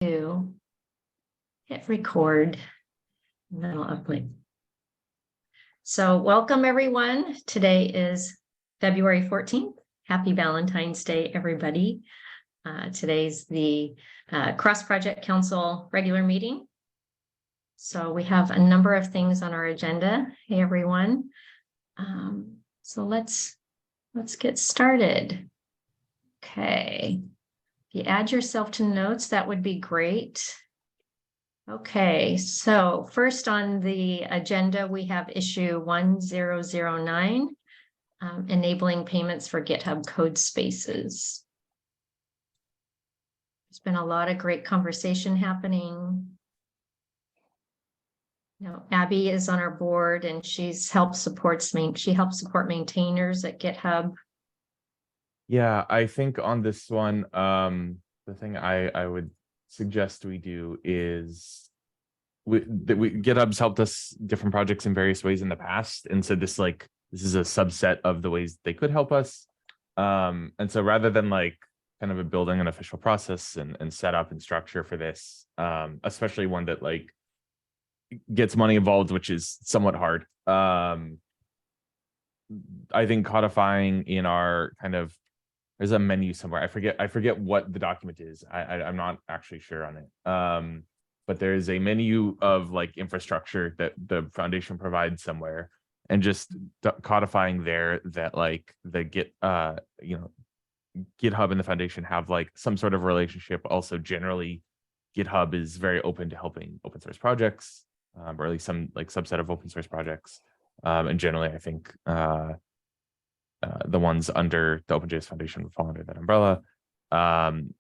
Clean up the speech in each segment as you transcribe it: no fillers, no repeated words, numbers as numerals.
to hit record, and then I'll upload. So welcome everyone. Today is February 14th. Happy Valentine's Day, everybody. Today's the Cross Project Council regular meeting. So we have a number of things on our agenda. Hey, everyone. So let's get started. Okay. If you add yourself to notes, that would be great. Okay, so first on the agenda, we have issue 1009, enabling payments for GitHub code spaces. There's been a lot of great conversation happening. Abby is on our board and she helps support maintainers at GitHub. Yeah, I think on this one, the thing I would suggest we do is GitHub's helped us different projects in various ways in the past, and so this is a subset of the ways they could help us. And so rather than kind of building an official process and setup and structure for this, especially one that gets money involved, which is somewhat hard. I think codifying in our there's a menu somewhere. I forget what the document is. I'm not actually sure on it. But there is a menu of infrastructure that the foundation provides somewhere, and just codifying there that the GitHub and the foundation have some sort of relationship. Also, generally, GitHub is very open to helping open source projects, or at least some subset of open source projects. And generally, I think the ones under the OpenJS Foundation would fall under that umbrella. Saying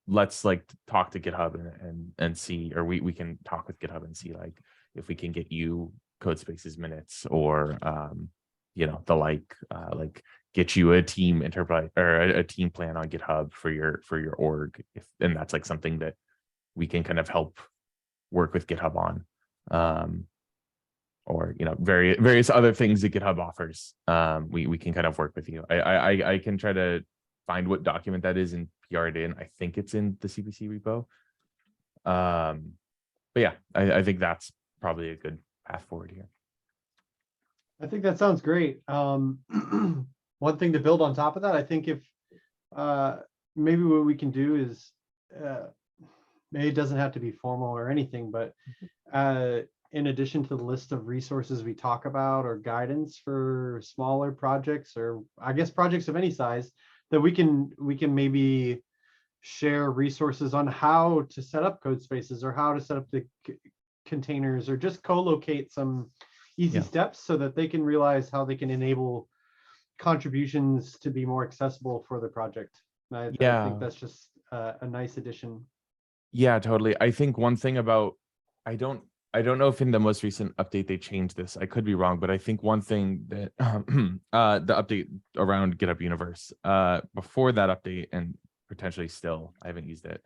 let's talk to GitHub and see, or we can talk with GitHub and see if we can get you code spaces minutes, or get you a team enterprise or a team plan on GitHub for your org, and that's something that we can kind of help work with GitHub on. Or various other things that GitHub offers. We can kind of work with you. I can try to find what document that is and PR it in. I think it's in the CPC repo. But yeah, I think that's probably a good path forward here. I think that sounds great. One thing to build on top of that, I think if maybe what we can do is maybe it doesn't have to be formal or anything, but in addition to the list of resources we talk about, or guidance for smaller projects, or I guess projects of any size, that we can maybe share resources on how to set up code spaces, or how to set up the containers, or just co-locate some easy steps so that they can realize how they can enable contributions to be more accessible for the project. I think that's just a nice addition. Yeah, totally. I think one thing about, I don't know if in the most recent update they changed this. I could be wrong, but I think one thing that the update around GitHub Universe, before that update, and potentially still, I haven't used it,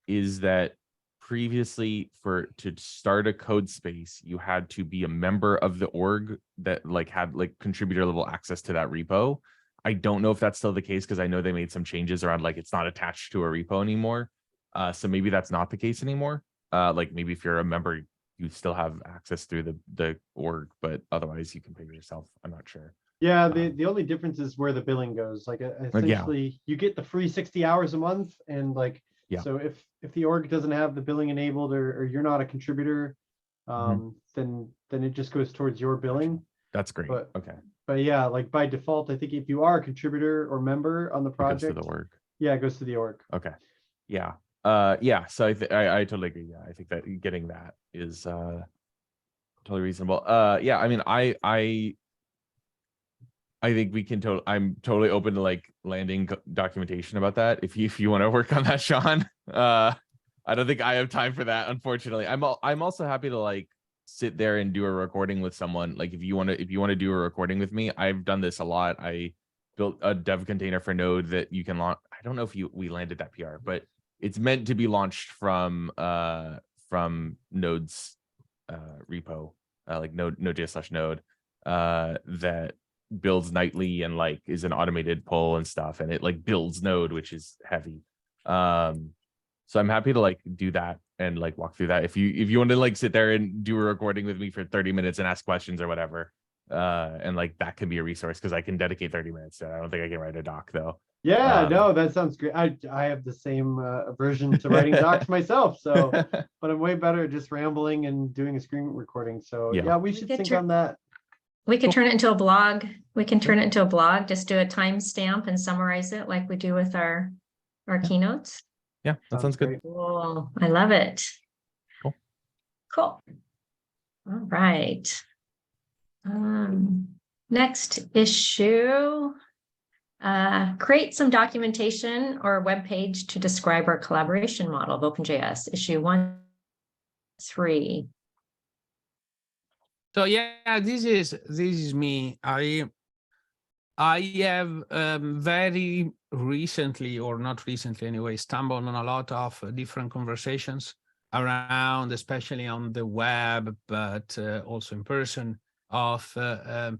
is that previously to start a code space, you had to be a member of the org that had contributor level access to that repo. I don't know if that's still the case, because I know they made some changes around it's not attached to a repo anymore. So maybe that's not the case anymore. Maybe if you're a member, you still have access through the org, but otherwise you can pay yourself. I'm not sure. Yeah, the only difference is where the billing goes. Essentially, you get the free 60 hours a month, and so if the org doesn't have the billing enabled, or you're not a contributor, then it just goes towards your billing. That's great. But yeah, by default, I think if you are a contributor or member on the project, it goes to the org. Yeah, it goes to the org. Okay. Yeah. So I totally agree. Yeah, I think that getting that is totally reasonable. Yeah, I mean, I think we can I'm totally open to landing documentation about that if you want to work on that, Sean. I don't think I have time for that, unfortunately. I'm also happy to sit there and do a recording with someone. If you want to do a recording with me, I've done this a lot. I built a dev container for Node that you can launch. I don't know if we landed that PR, but it's meant to be launched from Node's repo, Node.js/Node, that builds nightly and is an automated pull and stuff, and it builds Node, which is heavy. So I'm happy to like do that and like walk through that. If you want to like sit there and do a recording with me for 30 minutes and ask questions or whatever, and like that can be a resource because I can dedicate 30 minutes. I don't think I can write a doc though. Yeah, no, that sounds great. I have the same aversion to writing docs myself. So, but I'm way better at just rambling and doing a screen recording. So Yeah. yeah, we We should could think turn- on that. We could turn it into a blog. We can turn it into a blog, just do a timestamp and summarize it like we do with our keynotes. Yeah, that sounds good. great. Cool. I love it. Cool. Cool. All right. Next issue. Create some documentation or web page to describe our collaboration model of OpenJS, issue 1.3. So yeah, this is me. I have very recently, or not recently anyway, stumbled on a lot of different conversations around, especially on the web, but also in person, of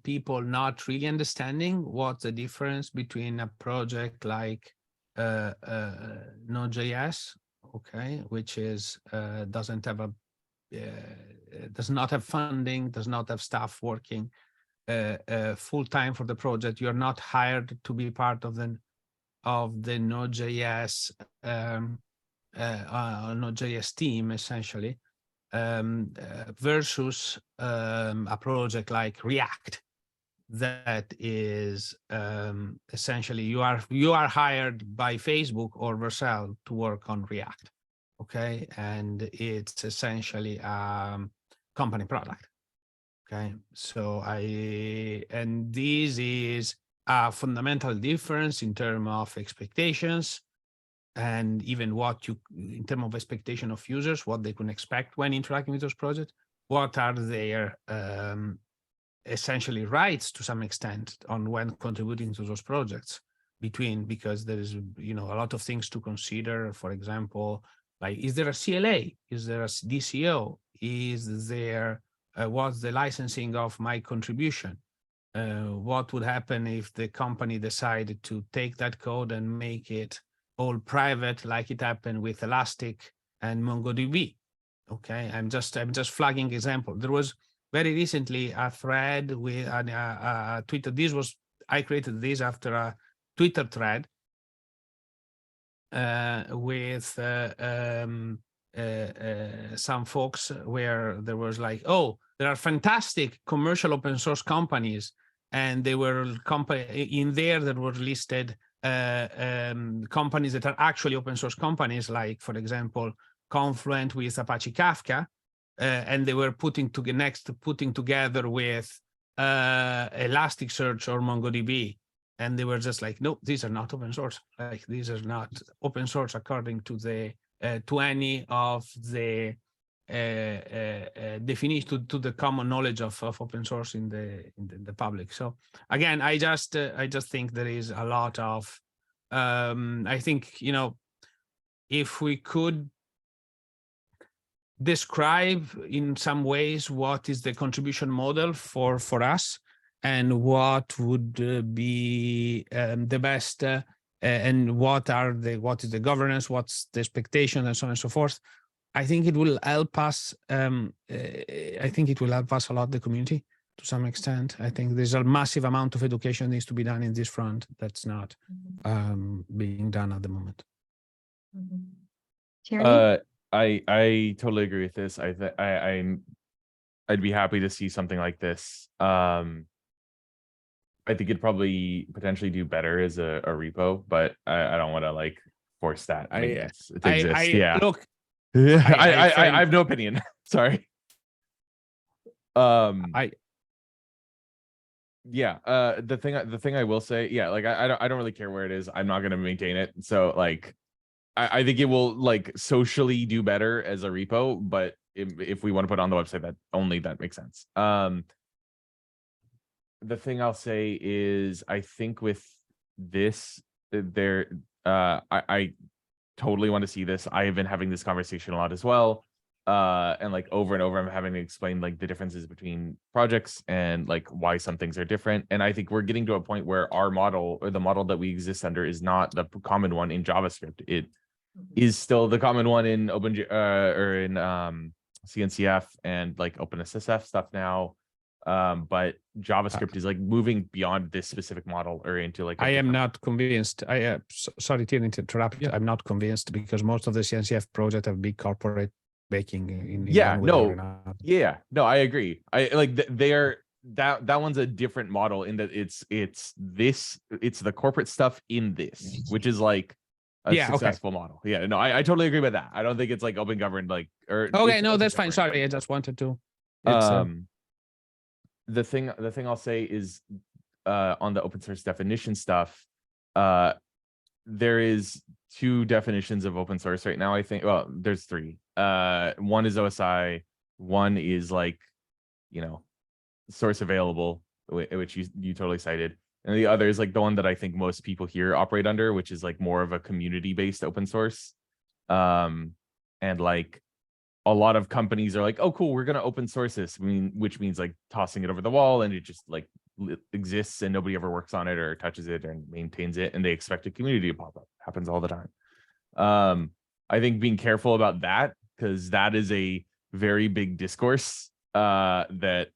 people not really understanding what the difference between a project like Node.js, okay, which is doesn't have a does not have funding, does not have staff working full time for the project. You're not hired to be part of the Node.js Node.js team, essentially, versus a project like React that is essentially you are hired by Facebook or Vercel to work on React. Okay, and it's essentially a company product. Okay, so this is a fundamental difference in terms of expectations, and even what you, in terms of expectation of users, what they can expect when interacting with those projects, what are their essentially rights to some extent on when contributing to those projects because there is, a lot of things to consider. For example, like, is there a CLA? Is there a DCO? Is there, what's the licensing of my contribution? What would happen if the company decided to take that code and make it all private, like it happened with Elastic and MongoDB? Okay, I'm just flagging example. There was very recently a thread with a Twitter. I created this after a Twitter thread with some folks where there was like, oh, there are fantastic commercial open source companies, and they were in there that were listed companies that are actually open source companies, like, for example, Confluent with Apache Kafka, and they were putting together with Elasticsearch or MongoDB. And they were just like, no, these are not open source. Like, these are not open source according to the to any of the definition, to the common knowledge of open source in the public. So again, I just think there is a lot of I think, if we could describe in some ways what is the contribution model for us, and what would be the best, and what is the governance, what's the expectation, and so on and so forth. I think it will help us. I think it will help us a lot, the community, to some extent. I think there's a massive amount of education needs to be done in this front that's not being done at the moment. Tierney? I totally agree with this. I'd be happy to see something like this. I think it'd probably potentially do better as a repo, but I don't want to like force that to exist. Yeah. Look, I have no opinion. Sorry. Yeah. The thing I will say, yeah, like I don't really care where it is. I'm not gonna maintain it. So like I think it will like socially do better as a repo, but if we want to put it on the website, that makes sense. The thing I'll say is I think with this, I totally want to see this. I have been having this conversation a lot as well. And like over and over, I'm having to explain like the differences between projects and like why some things are different. And I think we're getting to a point where our model, or the model that we exist under, is not the common one in JavaScript. is still the common one in or in CNCF and like OpenSSF stuff now. But JavaScript is like moving beyond this specific model or into like. I am not convinced. Sorry to interrupt. Yeah. I'm not convinced because most of the CNCF projects have big corporate backing in Yeah, one way or no, another. yeah, no, I agree. I like they're that one's a different model in that it's the corporate stuff in this, which is like a Yeah, okay. successful model. Yeah, no, I totally agree with that. I don't think it's like open governed like or Okay, it's no, open that's fine. governed, Sorry, I but- just wanted to. It's, the thing I'll say is on the open source definition stuff, there is two definitions of open source right now. I think, well, there's three. One is OSI, one is like, source available, which you totally cited. And the other is like the one that I think most people here operate under, which is like more of a community-based open source. And like a lot of companies are like, oh, cool, we're going to open source this. Which means like tossing it over the wall and it just like exists and nobody ever works on it or touches it or maintains it. And they expect a community to pop up. Happens all the time. I think being careful about that, because that is a very big discourse that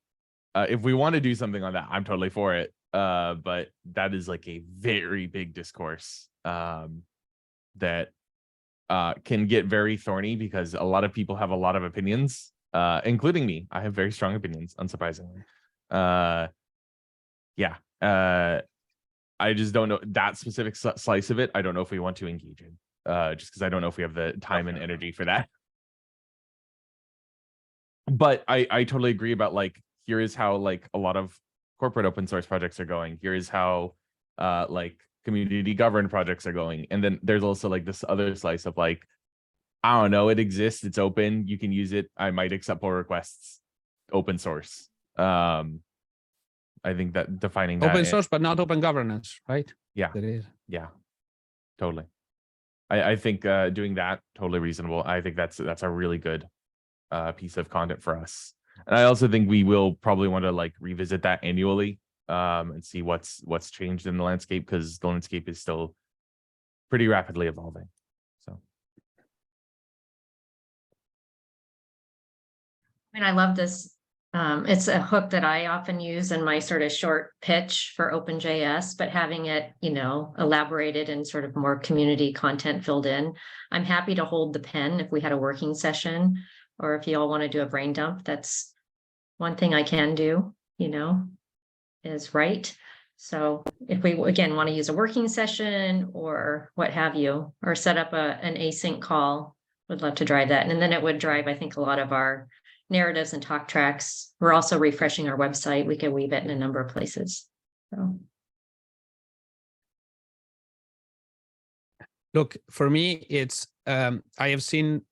if we want to do something on that, I'm totally for it. But that is like a very big discourse that can get very thorny because a lot of people have a lot of opinions, including me. I have very strong opinions, unsurprisingly. I just don't know that specific slice of it. I don't know if we want to engage in, just because I don't know if we have the time and energy for that. But I totally agree about like, here is how like a lot of corporate open source projects are going. Here is how like community governed projects are going. And then there's also like this other slice of like, I don't know, it exists, it's open, you can use it. I might accept pull requests, open source. I think that defining that open source, but not open governance, right? Yeah. That is. Yeah, totally. I think doing that totally reasonable. I think that's a really good piece of content for us. And I also think we will probably want to like revisit that annually and see what's changed in the landscape, because the landscape is still pretty rapidly evolving. So I mean, I love this. It's a hook that I often use in my sort of short pitch for OpenJS, but having it, elaborated and sort of more community content filled in. I'm happy to hold the pen if we had a working session, or if you all want to do a brain dump. That's one thing I can do, is write. So if we, again, want to use a working session or what have you, or set up an async call, would love to drive that. And then it would drive, I think, a lot of our narratives and talk tracks. We're also refreshing our website. We can weave it in a number of places. So. Look, for me, it's I have seen,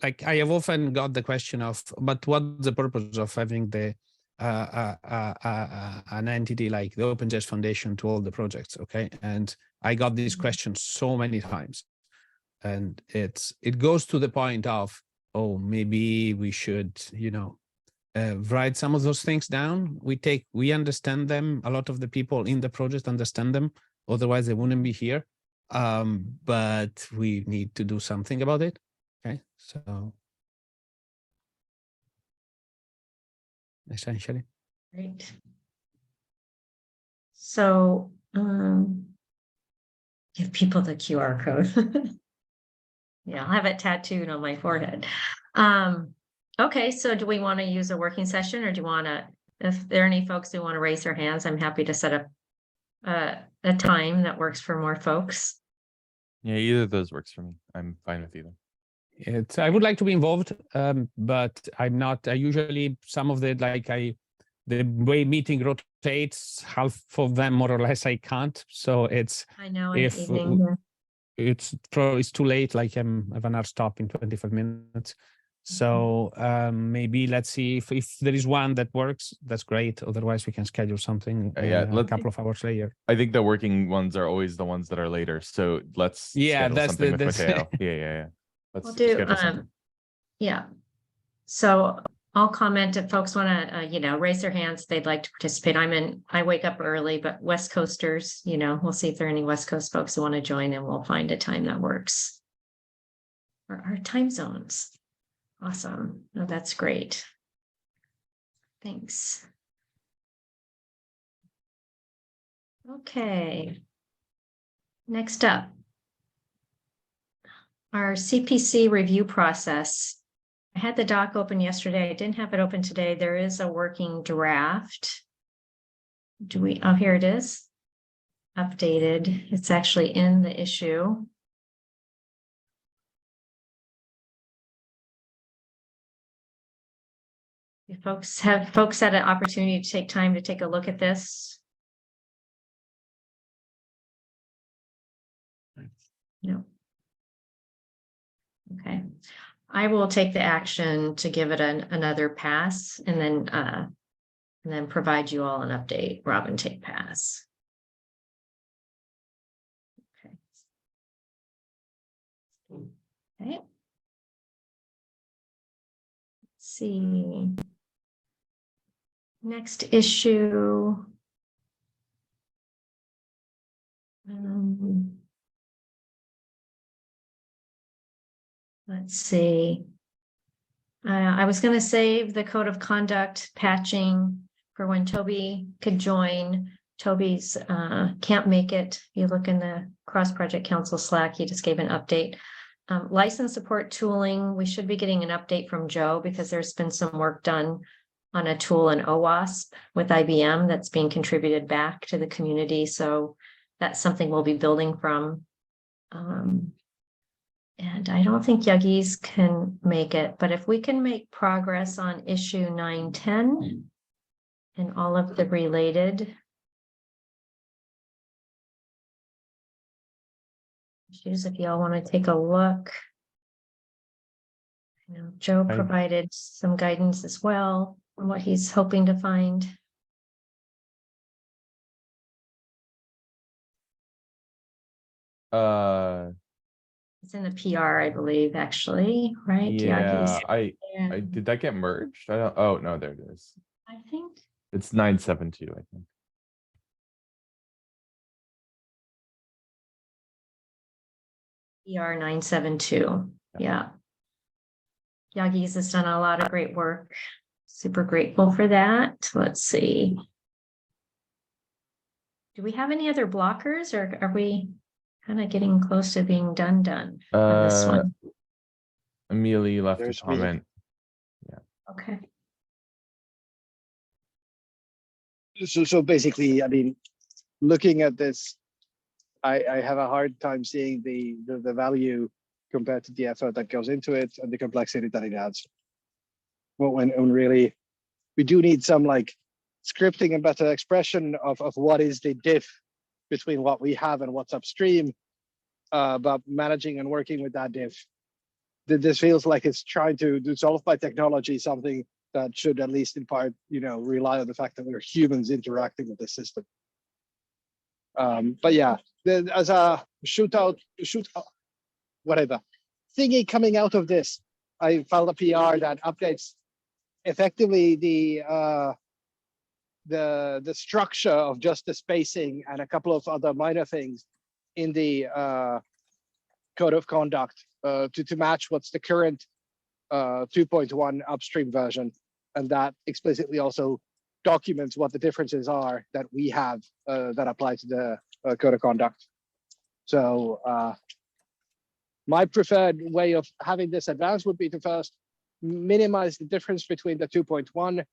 like, I have often got the question of, but what's the purpose of having the an entity like the OpenJS Foundation to all the projects? Okay, and I got this question so many times, and it goes to the point of, oh, maybe we should, write some of those things down. We understand them. A lot of the people in the project understand them. Otherwise, they wouldn't be here. But we need to do something about it. Okay, so essentially. Great. So give people the QR code. Yeah, I'll have it tattooed on my forehead. Okay, so do we want to use a working session, or do you want to, if there are any folks who want to raise their hands, I'm happy to set up a time that works for more folks. yeah, either of those works for me. I'm fine with either. I would like to be involved, but I'm not. I usually, some of the the way meeting rotates, half of them more or less I can't. So I know. It's probably too late. Like I have an hard stop in 25 minutes. So maybe let's see if there is one that works. That's great. Otherwise, we can schedule something a couple of hours later. I think the working ones are always the ones that are later. So let's schedule that's something with that's Mateo. Yeah. Let's We'll do, schedule something. yeah. So I'll comment if folks want to, raise their hands, they'd like to participate. I wake up early, but West Coasters, we'll see if there are any West Coast folks who want to join, and we'll find a time that works. our time zones. Awesome. No, that's great. Thanks. Okay. Next up, our CPC review process. I had the doc open yesterday. I didn't have it open today. There is a working draft. Oh, here it is. Updated. It's actually in the issue. If folks had an opportunity to take time to take a look at this? No. Okay. I will take the action to give it another pass and then provide you all an update. Robin, take pass. Okay. Okay. Let's see. Next issue. Let's see. I was going to save the code of conduct patching for when Toby could join. Toby's can't make it. You look in the cross-project council Slack, he just gave an update. License support tooling, we should be getting an update from Joe because there's been some work done on a tool in OWASP with IBM that's being contributed back to the community. So that's something we'll be building from. And I don't think Yuggies can make it, but if we can make progress on issue 910 and all of the related issues, if y'all want to take a look. You know, Joe provided some guidance as well on what he's hoping to find. It's in the PR, I believe, actually, right? Yeah, Yeah, I did that get merged? I don't, oh no, there it is. I think. It's 972, I think. PR 972. Yeah. Yagis has done a lot of great work. Super grateful for that. Let's see. Do we have any other blockers or are we kind of getting close to being done on this one? Amelie left There's a me. comment. Okay. So basically, I mean, looking at this, I have a hard time seeing the value compared to the effort that goes into it and the complexity that it adds. Well, when really, we do need some like scripting and better expression of what is the diff between what we have and what's upstream, but managing and working with that diff. This feels like it's trying to solve by technology something that should at least in part, you know, rely on the fact that we're humans interacting with the system. But yeah, as a shootout, whatever thingy coming out of this, I filed a PR that updates effectively the structure of just the spacing and a couple of other minor things in the code of conduct to match what's the current 2.1 upstream version, and that explicitly also documents what the differences are that we have that apply to the code of conduct. So my preferred way of having this advanced would be to first minimize the difference between the 2.1.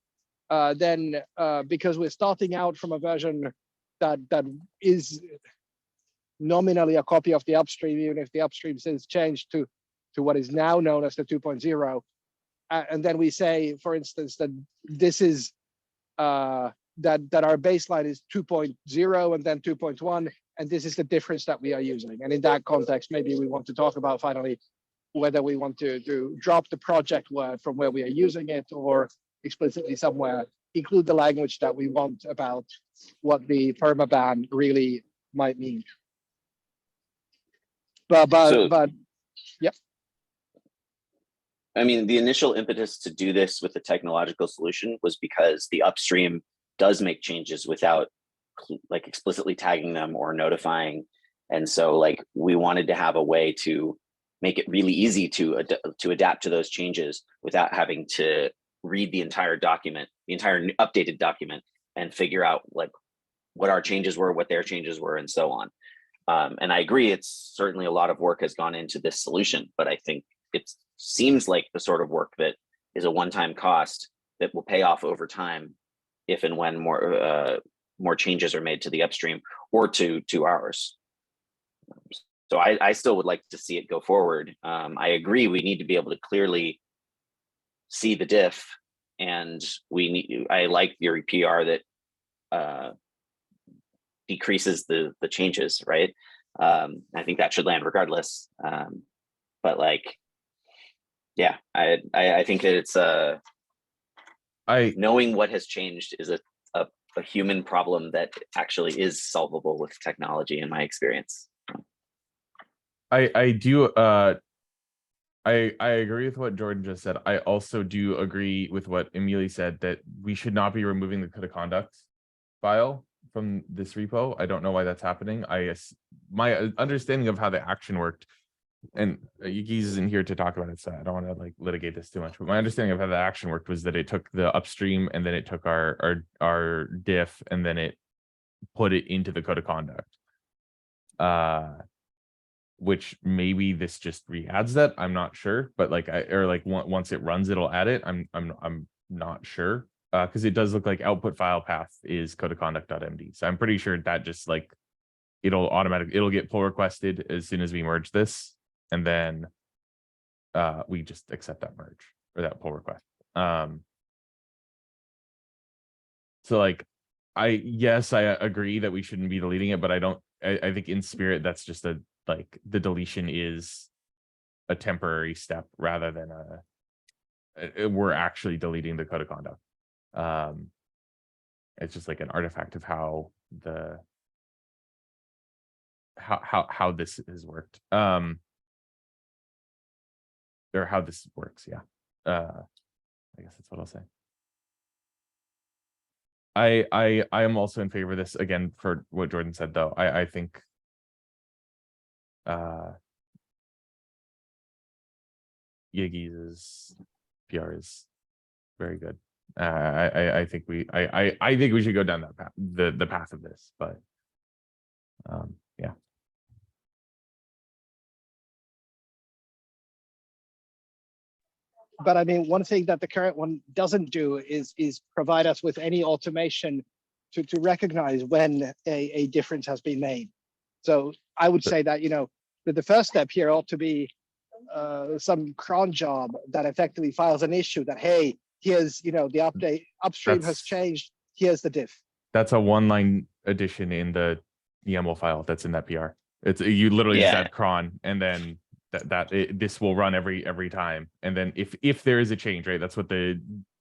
Then because we're starting out from a version that is nominally a copy of the upstream, even if the upstream since changed to what is now known as the 2.0. And then we say, for instance, that this is that our baseline is 2.0 and then 2.1, and this is the difference that we are using. And in that context, maybe we want to talk about finally whether we want to drop the project word from where we are using it, or explicitly somewhere include the language that we want about what the permaban really might mean. But yeah. I mean, the initial impetus to do this with the technological solution was because the upstream does make changes without like explicitly tagging them or notifying. And so like we wanted to have a way to make it really easy to adapt to those changes without having to read the entire document, the entire updated document, and figure out like what our changes were, what their changes were, and so on. And I agree, it's certainly a lot of work has gone into this solution, but I think it seems like the sort of work that is a one-time cost that will pay off over time if and when more changes are made to the upstream or to ours. So I still would like to see it go forward. I agree, we need to be able to clearly see the diff, and I like your PR that decreases the changes, right? I think that should land regardless. But like, yeah, I think that it's knowing what has changed is a human problem that actually is solvable with technology, in my experience. I do I agree with what Jordan just said. I also do agree with what Emily said, that we should not be removing the code of conduct file from this repo. I don't know why that's happening. My understanding of how the action worked, and Yuki's isn't here to talk about it, so I don't want to like litigate this too much, but my understanding of how the action worked was that it took the upstream and then it took our diff and then it put it into the code of conduct. Which maybe this just re-adds that, I'm not sure, but like once it runs, it'll add it. I'm not sure, because it does look like output file path is code of conduct.md. So I'm pretty sure that just like it'll get pull requested as soon as we merge this, and then we just accept that merge or that pull request. So like I agree that we shouldn't be deleting it, but I think in spirit that's just like the deletion is a temporary step rather than we're actually deleting the code of conduct. It's just like an artifact of how this has worked, or how this works. Yeah, I guess that's what I'll say. I am also in favor of this, again, for what Jordan said, though. I think Yiggy's PR is very good. I think we should go down that path, the path of this, but yeah. But I mean, one thing that the current one doesn't do is provide us with any automation to recognize when a difference has been made. So I would say that, you know, that the first step here ought to be some cron job that effectively files an issue that, hey, here's, you know, the update upstream has changed. Here's the diff. That's a one-line addition in the YAML file that's in that PR. It's you literally just add cron, and then this will run every time. And then if there is a change, right, that's what the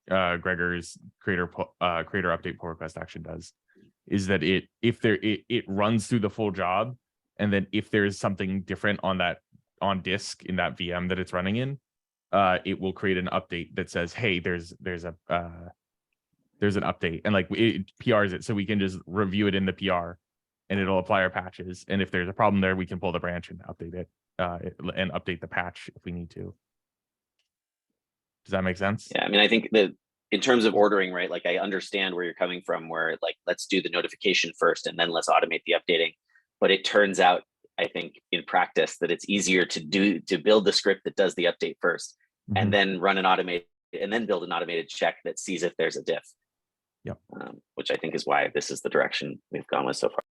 Gregor's creator update pull request action does, is that it runs through the full job, and then if there is something different on disk in that VM that it's running in, it will create an update that says, hey, there's an update, and like it PRs it, so we can just review it in the PR, and it'll apply our patches. And if there's a problem there, we can pull the branch and update it, and update the patch if we need to. Does that make sense? Yeah, I mean, I think that in terms of ordering, right, like I understand where you're coming from, where like, let's do the notification first and then let's automate the updating. But it turns out, I think in practice, that it's easier to build the script that does the update first, and then run an automated, and then build an automated check that sees if there's a diff. Yep. Which I think is why this is the direction we've gone with so far.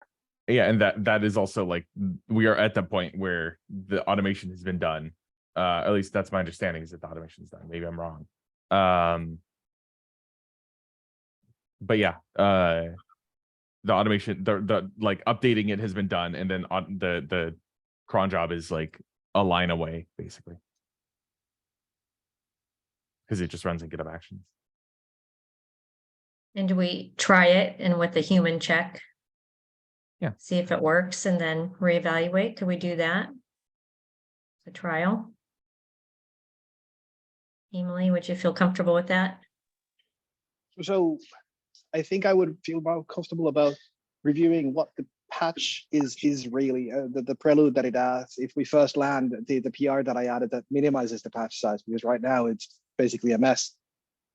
Yeah, and that is also like, we are at the point where the automation has been done. At least that's my understanding, is that the automation is done. Maybe I'm wrong. But yeah, the automation, the like updating it has been done, and then the cron job is like a line away, basically, because it just runs in GitHub Actions. And do we try it and with the human check? Yeah. See if it works and then reevaluate. Could we do that? The trial. Emily, would you feel comfortable with that? So I think I would feel more comfortable about reviewing what the patch is really the prelude that it adds. If we first land the PR that I added that minimizes the patch size, because right now it's basically a mess.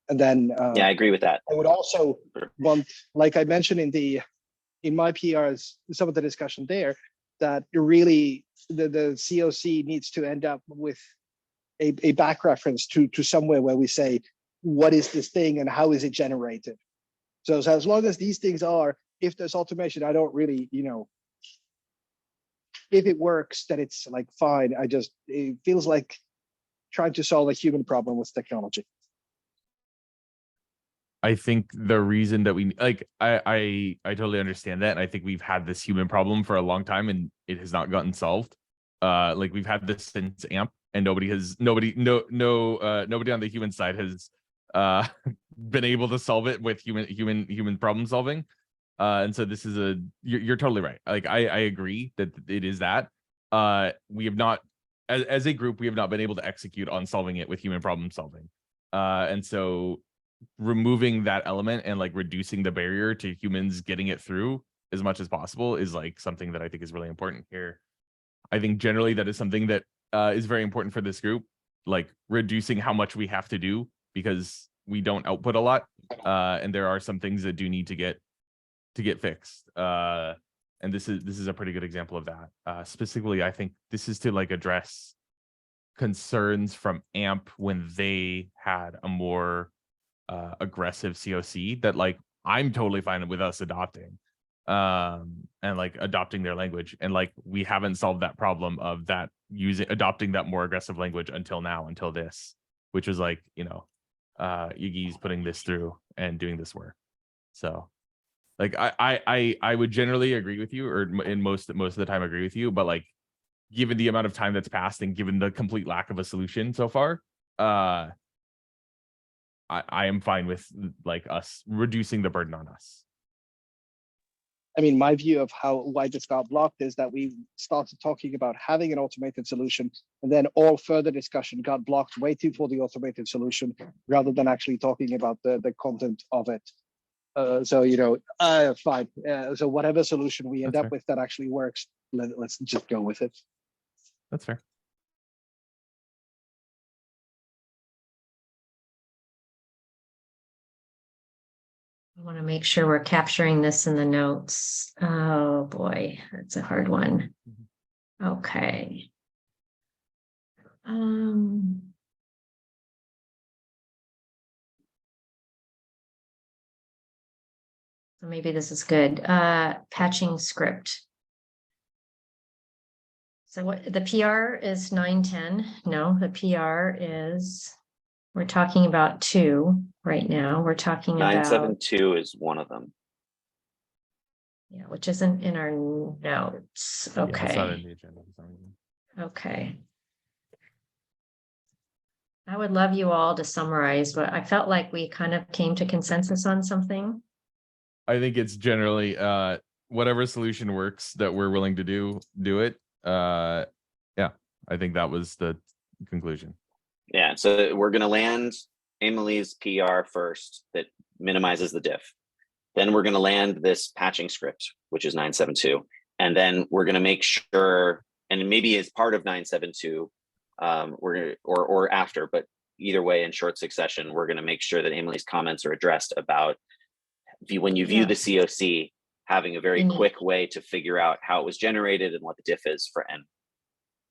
And then Yeah, I agree with that. I would also want, like I mentioned in my PRs, some of the discussion there, that really the COC needs to end up with a back reference to somewhere where we say, what is this thing and how is it generated? So as long as these things are, if there's automation, I don't really, if it works, then it's like fine. It feels like trying to solve a human problem with technology. I think the reason that we like, I totally understand that. And I think we've had this human problem for a long time and it has not gotten solved. Like we've had this since AMP and nobody on the human side has been able to solve it with human problem solving. And so this is you're totally right. Like I agree that it is that. We have not, as a group, we have not been able to execute on solving it with human problem solving. And so removing that element and like reducing the barrier to humans getting it through as much as possible is like something that I think is really important here. I think generally that is something that is very important for this group, like reducing how much we have to do because we don't output a lot. And there are some things that do need to get fixed. And this is a pretty good example of that. Specifically, I think this is to like address concerns from AMP when they had a more aggressive COC that like I'm totally fine with us adopting and like adopting their language, and like we haven't solved that problem of that adopting that more aggressive language until now, until this, which was like, Yugi's putting this through and doing this work. So like I would generally agree with you, or in most of the time agree with you, but like given the amount of time that's passed and given the complete lack of a solution so far, I am fine with like us reducing the burden on us. I mean, my view of why this got blocked is that we started talking about having an automated solution, and then all further discussion got blocked waiting for the automated solution rather than actually talking about the content of it. Fine. So whatever solution we end That's up fair. with that actually works, let's just go with it. That's fair. I want to make sure we're capturing this in the notes. Oh boy, that's a hard one. Okay. So maybe this is good. Patching script. So what the PR is 910. No, the PR is, we're talking about 2 right now. We're talking about 972 is one of them. yeah, which isn't in our notes. Yeah, it's not Okay. in the agenda for some reason. Okay. I would love you all to summarize, but I felt like we kind of came to consensus on something. I think it's generally whatever solution works that we're willing to do it. Yeah, I think that was the conclusion. Yeah, so we're gonna land Emily's PR first that minimizes the diff. Then we're gonna land this patching script, which is 972. And then we're gonna make sure, and maybe as part of 972, we're gonna, or after, but either way in short succession, we're gonna make sure that Emily's comments are addressed about when you view the COC, having a very quick way to figure out how it was generated and what the diff is for, and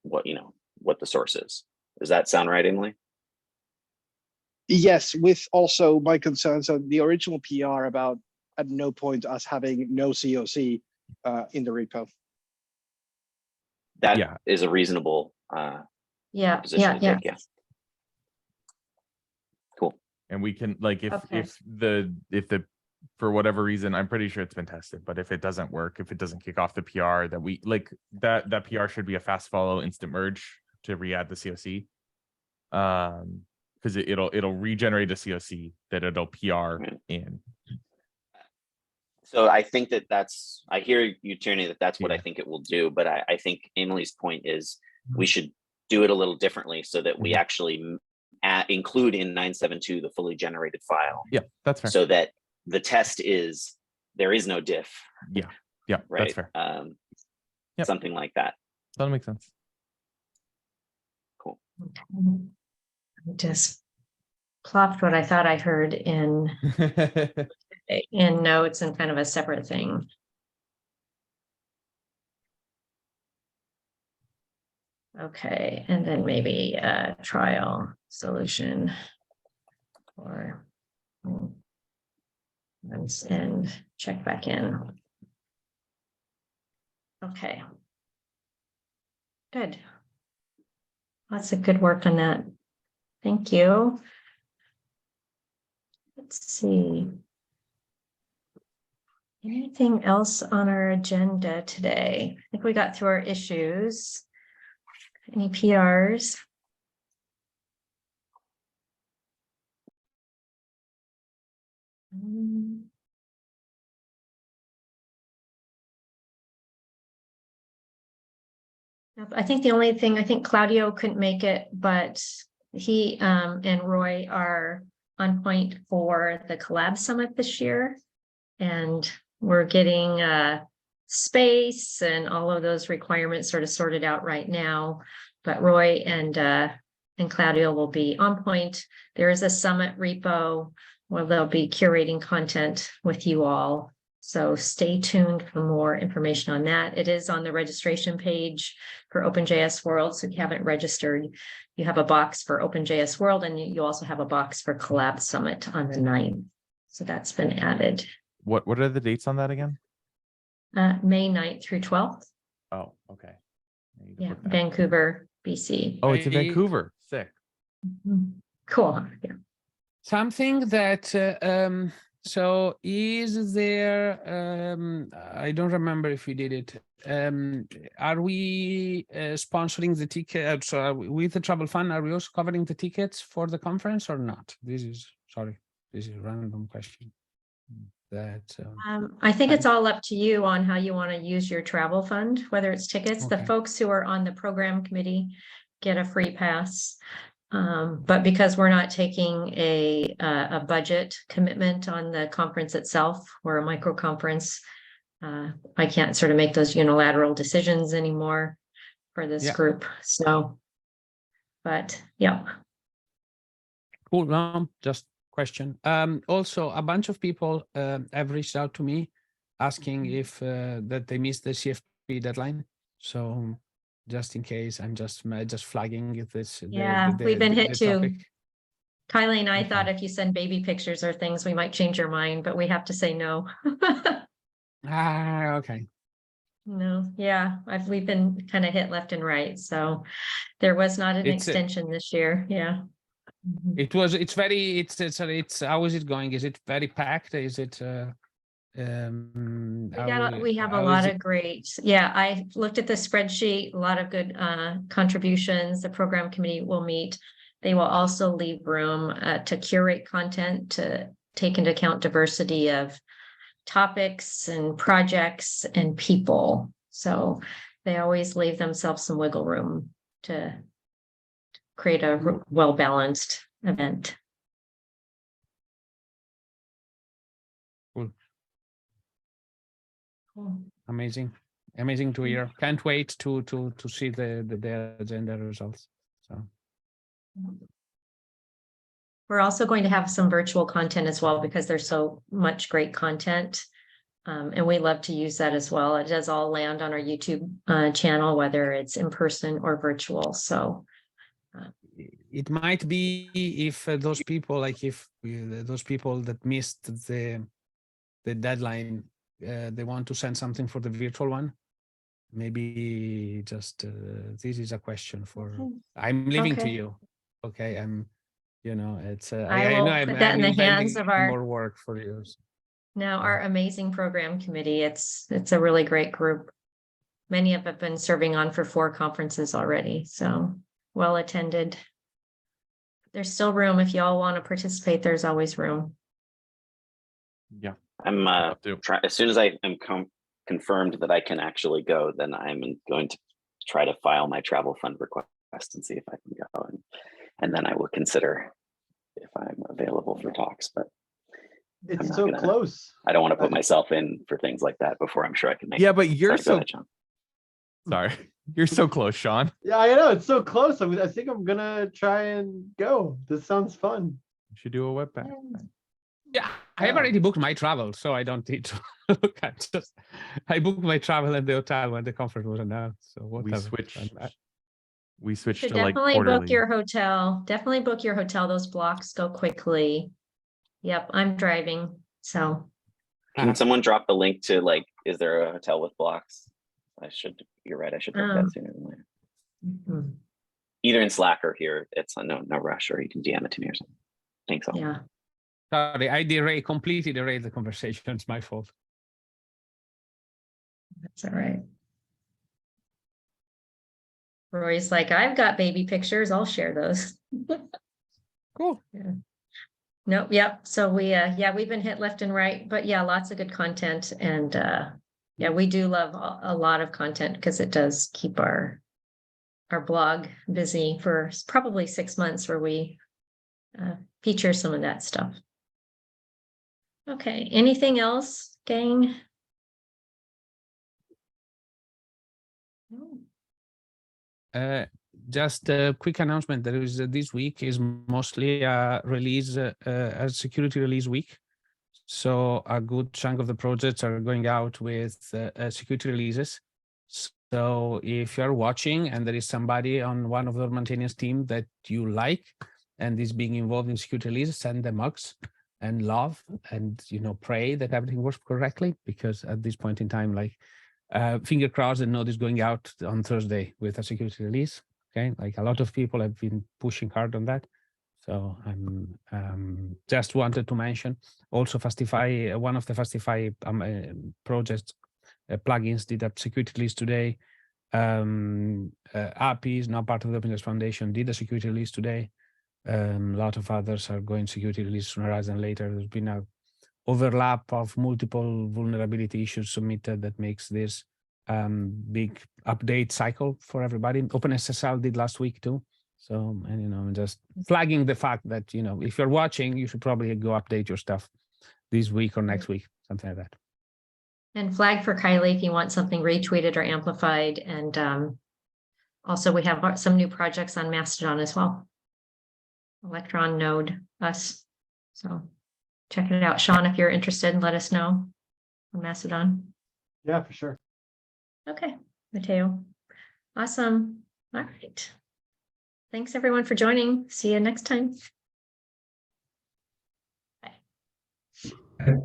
what the source is. Does that sound right, Emily? Yes, with also my concerns on the original PR about at no point us having no COC in the repo. That is a reasonable position to take. Yeah. Cool. And we can like if Okay. if the for whatever reason, I'm pretty sure it's been tested, but if it doesn't work, if it doesn't kick off the PR, that we like that PR should be a fast follow instant merge to re-add the COC. Because it'll regenerate a COC that it'll PR in. So I think that's, I hear you, Tierney, that's what I Yeah. think it will do. But I think Emily's point is we should do it a little differently so that we actually include in 972 the fully generated file. Yeah, that's fair. So that the test is there is no diff. Yeah. Yeah, that's right? fair. Yep. Something like that. That makes sense. Cool. I just plopped what I thought I heard in notes and kind of a separate thing. Okay, and then maybe a trial solution or and check back in. Okay. Good. Lots of good work on that. Thank you. Let's see. Anything else on our agenda today? I think we got through our issues. Any PRs? I think the only thing, I think Claudio couldn't make it, but he and Roy are on point for the Collab Summit this year. And we're getting space and all of those requirements sort of sorted out right now. But Roy and Claudio will be on point. There is a summit repo where they'll be curating content with you all. So stay tuned for more information on that. It is on the registration page for OpenJS World. So if you haven't registered, you have a box for OpenJS World, and you also have a box for Collab Summit on the 9th. So that's been added. What are the dates on that again? May 9th through 12th. Oh, okay. I need to Yeah, book that. Vancouver, BC. Oh, it's in I- Vancouver. Sick. Cool. Yeah. Something that so is there I don't remember if we did it. Are we sponsoring the ticket? So are we, with the travel fund, are we also covering the tickets for the conference or not? This is a random question. That I think it's all up to you on how you want to use your travel fund, whether it's tickets. The Okay. folks who are on the program committee get a free pass. But because we're not taking a budget commitment on the conference itself, we're a micro conference. I can't sort of make those unilateral decisions anymore for this Yeah. group. So, but yeah. cool. No, just question. Also, a bunch of people have reached out to me asking if that they missed the CFP deadline. So just in case, I'm just flagging this. Yeah, we've been hit too. topic. Kylie and I Okay. thought if you send baby pictures or things, we might change your mind, but we have to say no. Okay. No, yeah, we've been kind of hit left and right, so there was not an It's extension this year, yeah. Mhm. It's how is it going? Is it very packed? Is it We have a lot of great, yeah, I looked at the spreadsheet, a lot of good contributions. The program committee will meet. They will also leave room to curate content, to take into account diversity of topics and projects and people. So they always leave themselves some wiggle room to create a well-balanced event. Cool. amazing to hear. Can't wait to see the agenda results. So We're also going to have some virtual content as well because there's so much great content. And we love to use that as well. It does all land on our YouTube channel, whether it's in person or virtual. So it might be if those people those people that missed the deadline, they want to send something for the virtual one. Maybe just this is a question for. Okay. I'm leaving to Okay. you. Okay, it's. I will put that in the hands of our more work for you. now our amazing program committee. It's a really great group. Many of them have been serving on for 4 conferences already, so well attended. There's still room if y'all want to participate. There's always room. Yeah. I'm as soon as I am confirmed that I can actually go, then I'm going to try to file my travel fund request and see if I can go, and then I will consider if I'm available for talks. But It's not so gonna- close. I don't want to put myself in for things like that before I'm sure I can make Yeah, it. but you're Sorry, go so ahead, Sean. sorry. You're so close, Sean. Yeah, I know, it's so close. I think I'm gonna try and go. This sounds fun. You should do a webpack. Yeah, I have Wow. already booked my travel, so I don't need to look at just. I booked my travel at the hotel when the conference was announced. So whatever. We switched Should to like definitely book quarterly. your hotel. Definitely book your hotel. Those blocks go quickly. Yep, I'm driving, so. Can someone drop the link to like, is there a hotel with blocks? You're right, I should book that sooner than later. Mhm. Either in Slack or here, it's no rush, or you can DM it to me or something. Thanks all. Yeah, Sorry, I completely derailed the conversation. It's my fault. that's all right. Roy's like, I've got baby pictures. I'll share those. Cool. Nope, yep. So we, yeah, we've been hit left and right, but yeah, lots of good content. And yeah, we do love a lot of content because it does keep our blog busy for probably 6 months where we feature some of that stuff. Okay, anything else, gang? Just a quick announcement. There is this week is mostly a release, a security release week. So a good chunk of the projects are going out with security releases. So if you're watching and there is somebody on one of the maintenance team that you like and is being involved in security releases, send them mugs and love and pray that everything works correctly, because at this point in time, like finger crossed, the node is going out on Thursday with a security release. Okay, like a lot of people have been pushing hard on that. So I'm just wanted to mention also Fastify, one of the Fastify projects plugins did a security release today. API is now part of the OpenJS Foundation, did a security release today. A lot of others are going security release sooner rather than later. There's been a overlap of multiple vulnerability issues submitted that makes this big update cycle for everybody. OpenSSL did last week too. So, and I'm just flagging the fact that, if you're watching, you should probably go update your stuff this week or next week, something like that. And flag for Kylie if you want something retweeted or amplified. And also we have some new projects on Mastodon as well. Electron node us. So check it out. Sean, if you're interested, let us know on Mastodon. Yeah, for sure. Okay, Matteo. Awesome. All right. Thanks everyone for joining. See you next time. Bye.